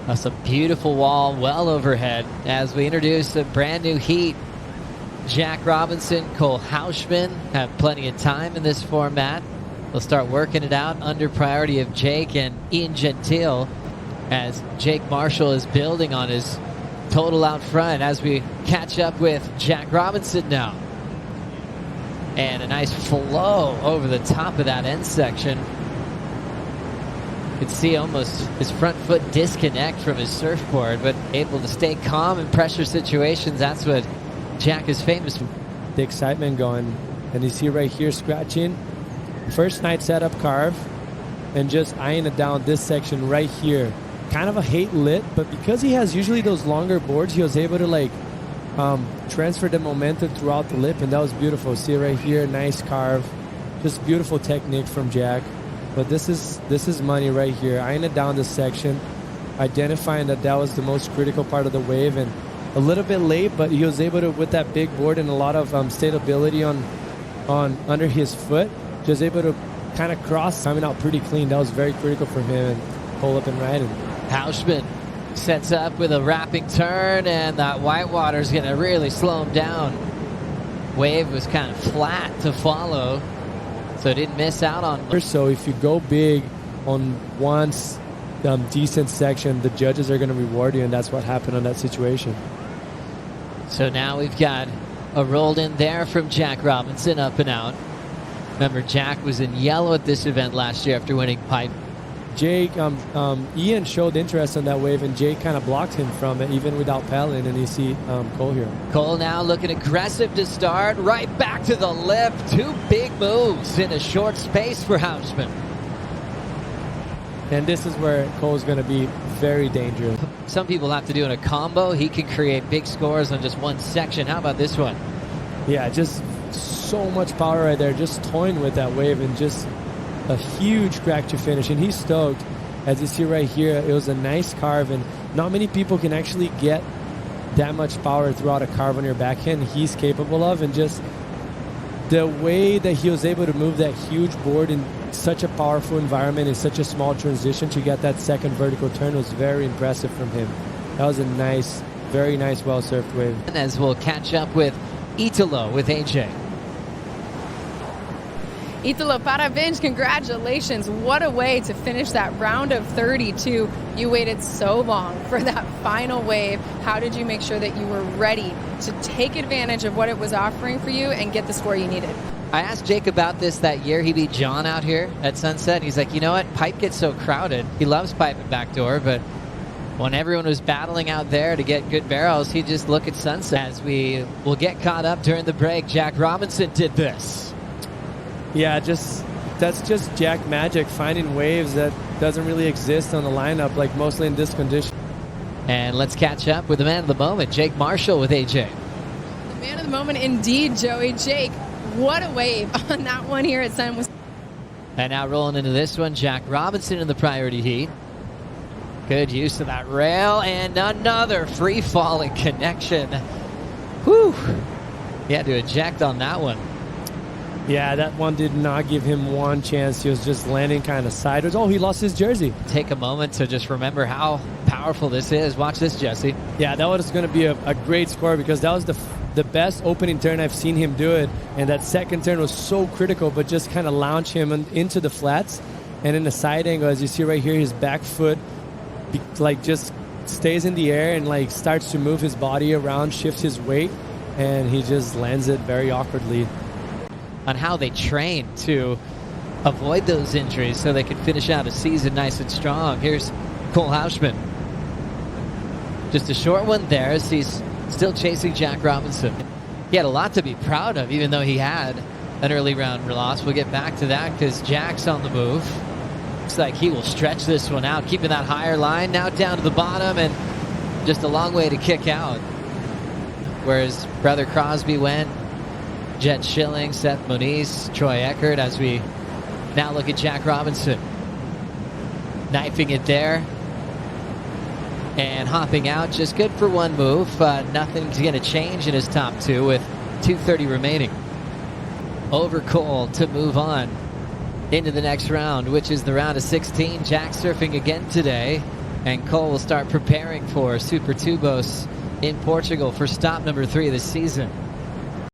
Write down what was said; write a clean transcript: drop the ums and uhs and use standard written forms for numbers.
That's a beautiful wall well overhead as we introduce a brand new heat. J.Robinson, C.Houshmand have plenty of time in this format. They'll start working it out under priority of Jake and Ian Gentile as Jake Marshall is building on his total out front as we catch up with J.Robinson now. And a nice flow over the top of that end section. You can see almost his front foot disconnect from his surfboard, but able to stay calm in pressure situations. That's what Jack is famous for. The excitement going. And you see right here scratching. First night setup carve and just eyeing it down this section right here. Kind of a hate lit, but because he has usually those longer boards, he was able to transfer the momentum throughout the lip, and that was beautiful. See it right here, nice carve. Just beautiful technique from Jack. But this is money right here. Eyeing it down this section, identifying that was the most critical part of the wave, and a little bit late, but he was able to, with that big board and a lot of stability on under his foot, just able to kind of cross, coming out pretty clean. That was very critical for him, and pull up and ride it. Houshmand sets up with a wrapping turn, and that whitewater is going to really slow him down. Wave was kind of flat to follow, so didn't miss out on. So if you go big on one decent section, the judges are going to reward you, and that's what happened on that situation. So now we've got a rolled in there from J.Robinson, up and out. Remember, Jack was in yellow at this event last year after winning pipe. Jake, Ian showed interest on that wave, and Jake kind of blocked him from it, even without paddling, and you see Cole here. Cole now looking aggressive to start, right back to the lip. Two big moves in a short space for Houshmand. And this is where Cole's going to be very dangerous. Some people have to do in a combo. He can create big scores on just one section. How about this one? Yeah, just so much power right there, just toying with that wave, and just a huge crack to finish. And he's stoked. As you see right here, it was a nice carve, and not many people can actually get that much power throughout a carve on your backhand. He's capable of, and just the way that he was able to move that huge board in such a powerful environment in such a small transition to get that second vertical turn was very impressive from him. That was a nice, very nice, well-surfed wave. As we'll catch up with Italo with AJ. Italo, parabéns, congratulations. What a way to finish that round of 32. You waited so long for that final wave. How did you make sure that you were ready to take advantage of what it was offering for you and get the score you needed? I asked Jake about this that year. He beat John out here at Sunset. He's like, you know what? Pipe gets so crowded. He loves pipe and backdoor, but when everyone was battling out there to get good barrels, he'd just look at Sunset. As we will get caught up during the break, J.Robinson did this. Yeah, that's just Jack magic, finding waves that doesn't really exist on the lineup, like mostly in this condition. And let's catch up with the man of the moment, Jake Marshall with AJ. The man of the moment indeed, Joey. Jake, what a wave on that one here at Sun. And now rolling into this one, J.Robinson in the priority heat. Good use of that rail, and another free-falling connection. Whew. He had to eject on that one. Yeah, that one did not give him one chance. He was just landing kind of sideways. Oh, he lost his jersey. Take a moment to just remember how powerful this is. Watch this, Jesse. Yeah, that was going to be a great score, because that was the best opening turn I've seen him do it. And that second turn was so critical, but just kind of launch him into the flats. And in the side angle, as you see right here, his back foot just stays in the air and starts to move his body around, shifts his weight, and he just lands it very awkwardly. On how they train to avoid those injuries so they can finish out a season nice and strong. Here's C.Houshmand. Just a short one there as he's still chasing J.Robinson. He had a lot to be proud of, even though he had an early round loss. We'll get back to that because Jack's on the move. Looks like he will stretch this one out, keeping that higher line. Now down to the bottom, and just a long way to kick out. Whereas Brother Crosby went, Jet Schilling, Seth Moniz, Troy Eckert, as we now look at J.Robinson. Knifing it there. And hopping out, just good for one move. Nothing's going to change in his top two with 2:30 remaining. Over Cole to move on into the next round, which is the round of 16. Jack surfing again today. And Cole will start preparing for Super Tubos in Portugal for stop number 3 of the season.